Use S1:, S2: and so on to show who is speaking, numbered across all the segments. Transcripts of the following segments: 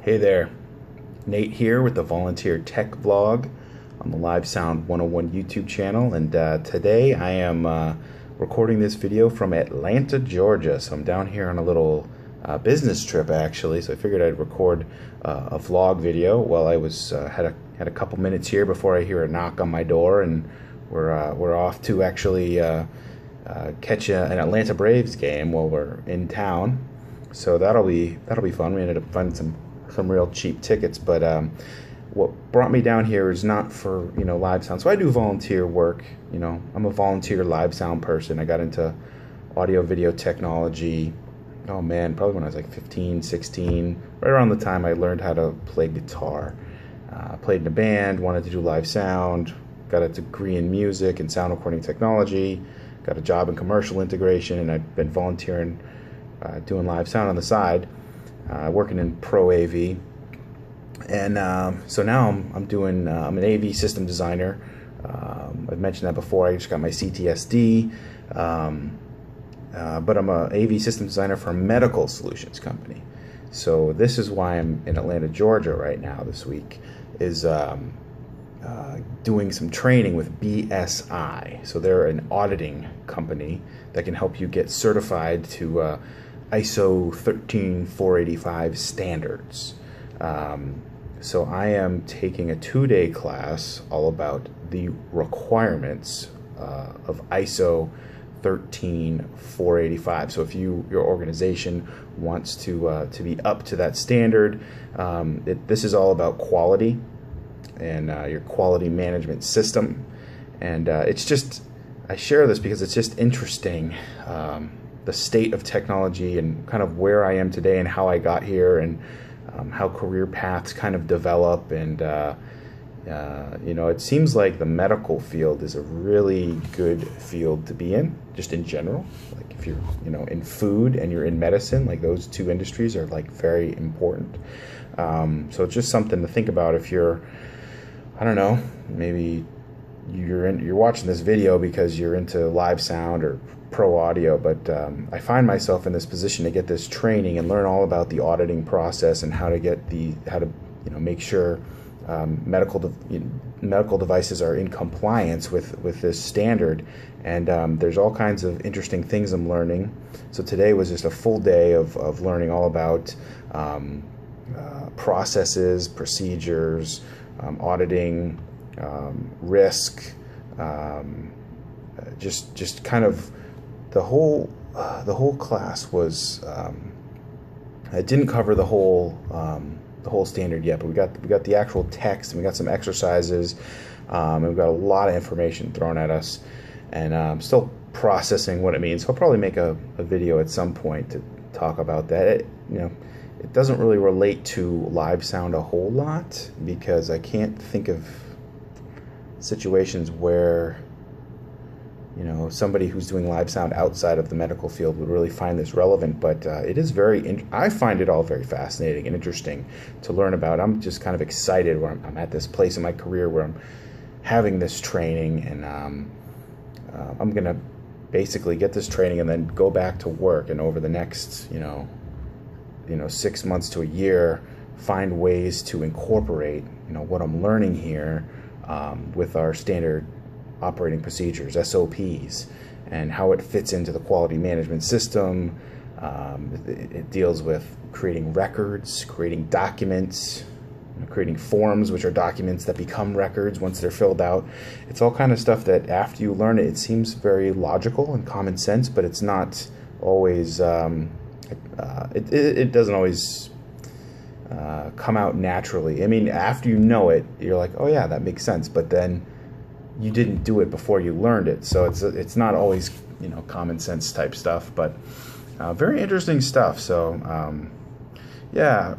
S1: Hey there, Nate here with the Volunteer Tech Vlog on the Live Sound 101 YouTube channel, and today I am recording this video from Atlanta, Georgia. So I'm down here on a little business trip actually, so I figured I'd record a vlog video while I was had a couple minutes here before I hear a knock on my door, and we're off to actually catch an Atlanta Braves game while we're in town. So that'll be fun. We ended up finding some real cheap tickets, but what brought me down here is not for live sound. So I do volunteer work. I'm a volunteer live sound person. I got into audio video technology, oh man, probably when I was like 15, 16, right around the time I learned how to play guitar. Played in a band, wanted to do live sound, got a degree in music and sound recording technology, got a job in commercial integration, and I've been volunteering doing live sound on the side, working in pro AV. And so now I'm an AV system designer. I've mentioned that before. I just got my CTSD, but I'm a AV system designer for a medical solutions company. So this is why I'm in Atlanta, Georgia right now this week, is doing some training with BSI. So they're an auditing company that can help you get certified to ISO 13485 standards. So I am taking a 2-day class all about the requirements of ISO 13485. So if your organization wants to be up to that standard, this is all about quality and your quality management system. And it's just, I share this because it's just interesting, the state of technology and kind of where I am today and how I got here, and how career paths kind of develop. And it seems like the medical field is a really good field to be in, just in general. Like if you're in food and you're in medicine, like those two industries are like very important. So it's just something to think about if you're, I don't know, maybe you're watching this video because you're into live sound or pro audio, but I find myself in this position to get this training and learn all about the auditing process and how to make sure medical devices are in compliance with this standard. And there's all kinds of interesting things I'm learning. So today was just a full day of learning all about processes, procedures, auditing, risk, just kind of the whole class was. It didn't cover the whole standard yet, but we got the actual text, and we got some exercises, and we've got a lot of information thrown at us, and I'm still processing what it means. So I'll probably make a video at some point to talk about that. It doesn't really relate to live sound a whole lot, because I can't think of situations where somebody who's doing live sound outside of the medical field would really find this relevant. But it is I find it all very fascinating and interesting to learn about. I'm just kind of excited where I'm at this place in my career where I'm having this training, and I'm gonna basically get this training and then go back to work, and over the next 6 months to a year, find ways to incorporate what I'm learning here with our standard operating procedures, SOPs, and how it fits into the quality management system. It deals with creating records, creating documents, creating forms, which are documents that become records once they're filled out. It's all kind of stuff that after you learn it, it seems very logical and common sense, but it's not always, it doesn't always come out naturally. I mean, after you know it, you're like, oh yeah, that makes sense, but then you didn't do it before you learned it, so it's not always common sense type stuff, but very interesting stuff. So yeah,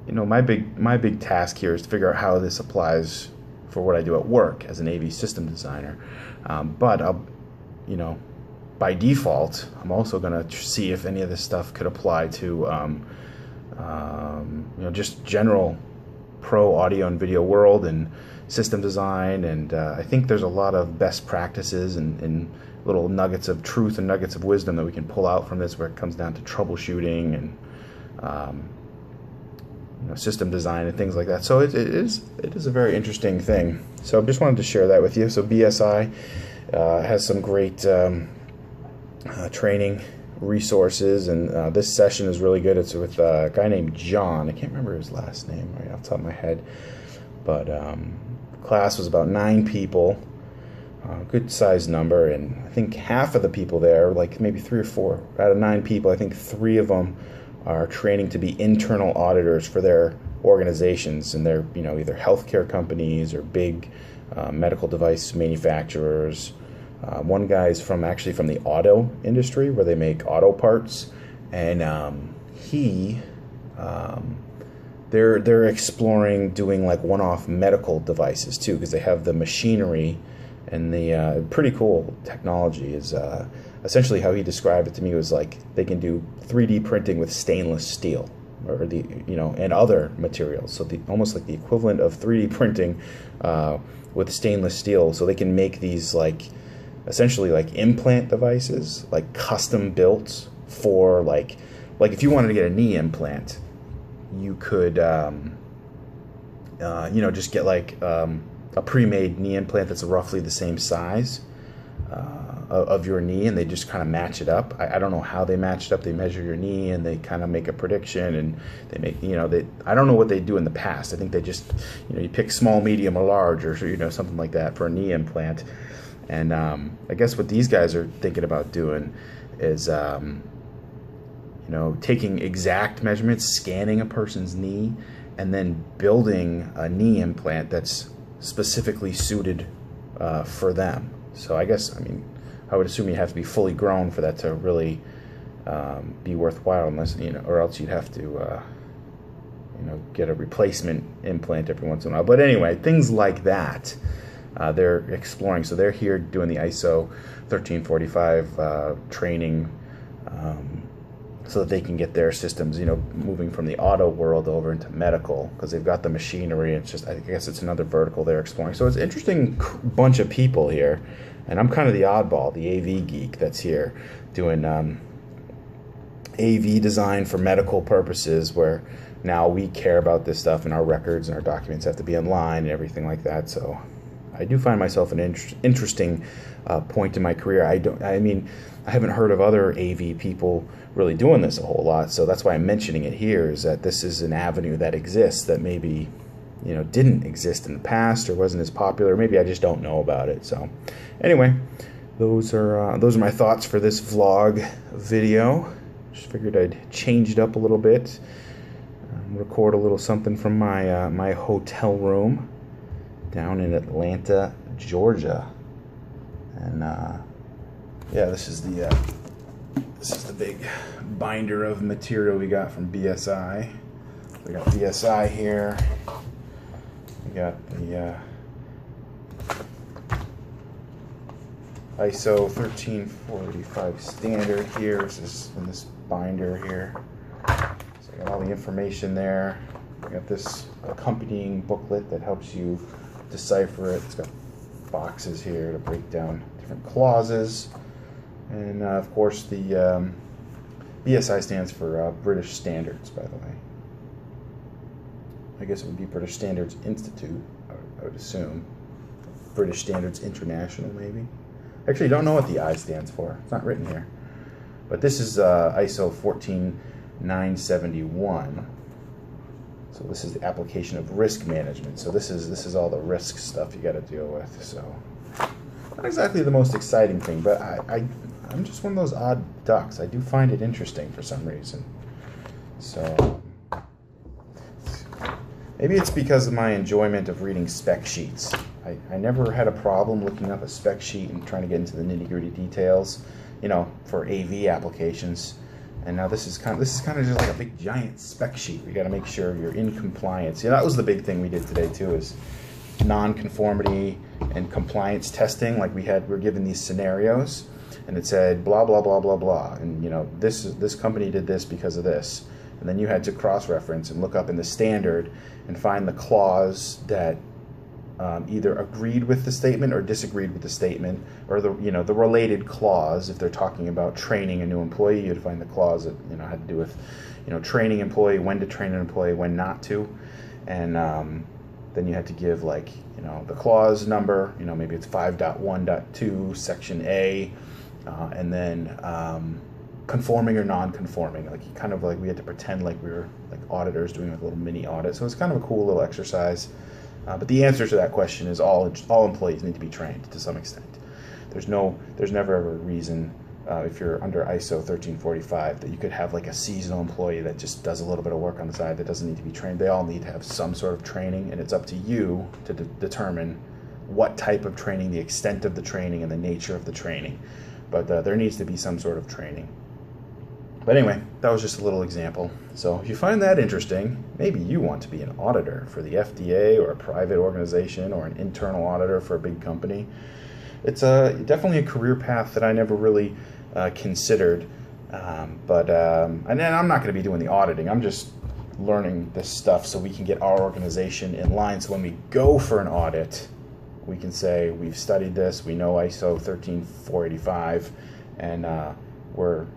S1: my big task here is to figure out how this applies for what I do at work as an AV system designer. But I'll, by default, I'm also going to see if any of this stuff could apply to just general pro audio and video world and system design. And I think there's a lot of best practices and little nuggets of truth and nuggets of wisdom that we can pull out from this, where it comes down to troubleshooting and system design and things like that. So it is a very interesting thing. So I just wanted to share that with you. So BSI has some great training resources, and this session is really good. It's with a guy named John. I can't remember his last name right off the top of my head, but class was about 9 people, good sized number, and I think half of the people there, like maybe 3 or 4 out of 9 people, I think 3 of them are training to be internal auditors for their organizations, and they're either healthcare companies or big medical device manufacturers. One guy is actually from the auto industry, where they make auto parts, and they're exploring doing like one-off medical devices too, because they have the machinery and the pretty cool technology. Is essentially how he described it to me, was like they can do 3D printing with stainless steel, or and other materials. So almost like the equivalent of 3D printing with stainless steel. So they can make these essentially like implant devices, like custom built for like if you wanted to get a knee implant, you could just get like a pre-made knee implant that's roughly the same size of your knee, and they just kind of match it up. I don't know how they match it up. They measure your knee and they kind of make a prediction, and they make I don't know what they do in the past. I think they just you pick small, medium, or large, or something like that for a knee implant. And I guess what these guys are thinking about doing is taking exact measurements, scanning a person's knee, and then building a knee implant that's specifically suited for them. So I guess, I would assume you have to be fully grown for that to really be worthwhile, unless or else you'd have to get a replacement implant every once in a while. But anyway, things like that they're exploring. So they're here doing the ISO 1345 training, so that they can get their systems, moving from the auto world over into medical, because they've got the machinery. It's just, I guess it's another vertical they're exploring. So it's an interesting bunch of people here, and I'm kind of the oddball, the AV geek that's here doing AV design for medical purposes, where now we care about this stuff, and our records and our documents have to be online and everything like that. So I do find myself an interesting point in my career. I haven't heard of other AV people really doing this a whole lot, so that's why I'm mentioning it here, is that this is an avenue that exists that maybe didn't exist in the past, or wasn't as popular. Maybe I just don't know about it. So anyway, those are my thoughts for this vlog video. Just figured I'd change it up a little bit, record a little something from my my hotel room down in Atlanta, Georgia. And yeah, this is the big binder of material we got from BSI. We got BSI here. We got the ISO 1345 standard here. This is in this binder here. So I got all the information there. We got this accompanying booklet that helps you decipher it. It's got boxes here to break down different clauses. And of course, the BSI stands for British Standards, by the way. I guess it would be British Standards Institute, I would assume. British Standards International, maybe. Actually, I don't know what the I stands for. It's not written here. But this is ISO 14971. So this is the application of risk management. So this is all the risk stuff you got to deal with. So not exactly the most exciting thing, but I'm just one of those odd ducks. I do find it interesting for some reason. So maybe it's because of my enjoyment of reading spec sheets. I never had a problem looking up a spec sheet and trying to get into the nitty-gritty details, for AV applications. And now this is kind of just like a big giant spec sheet. We got to make sure you're in compliance. That was the big thing we did today too, is non-conformity and compliance testing. Like we're given these scenarios, and it said blah blah blah blah blah, and this company did this because of this, and then you had to cross-reference and look up in the standard and find the clause that either agreed with the statement or disagreed with the statement, or the the related clause. If they're talking about training a new employee, you'd find the clause that had to do with training employee, when to train an employee, when not to, and then you had to give like the clause number. Maybe it's 5.1.2 section A, and then conforming or non-conforming. Like we had to pretend like we were like auditors doing like a little mini audit. So it's kind of a cool little exercise. But the answer to that question is all employees need to be trained to some extent. There's never ever a reason if you're under ISO 1345 that you could have like a seasonal employee that just does a little bit of work on the side that doesn't need to be trained. They all need to have some sort of training, and it's up to you to determine what type of training, the extent of the training, and the nature of the training. But there needs to be some sort of training. But anyway, that was just a little example. So if you find that interesting, maybe you want to be an auditor for the FDA or a private organization or an internal auditor for a big company. It's definitely a career path that I never really considered. And then I'm not going to be doing the auditing. I'm just learning this stuff so we can get our organization in line. So when we go for an audit, we can say we've studied this, we know ISO 13485, and we're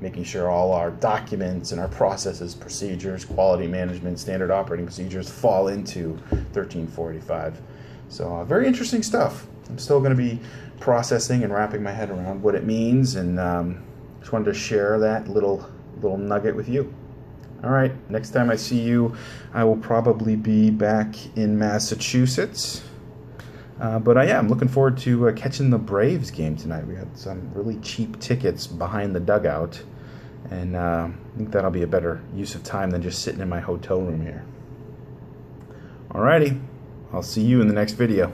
S1: making sure all our documents and our processes, procedures, quality management, standard operating procedures fall into 13485. So very interesting stuff. I'm still going to be processing and wrapping my head around what it means, and just wanted to share that little nugget with you. All right, next time I see you, I will probably be back in Massachusetts. But I'm looking forward to catching the Braves game tonight. We had some really cheap tickets behind the dugout, and I think that'll be a better use of time than just sitting in my hotel room here. Alrighty, I'll see you in the next video.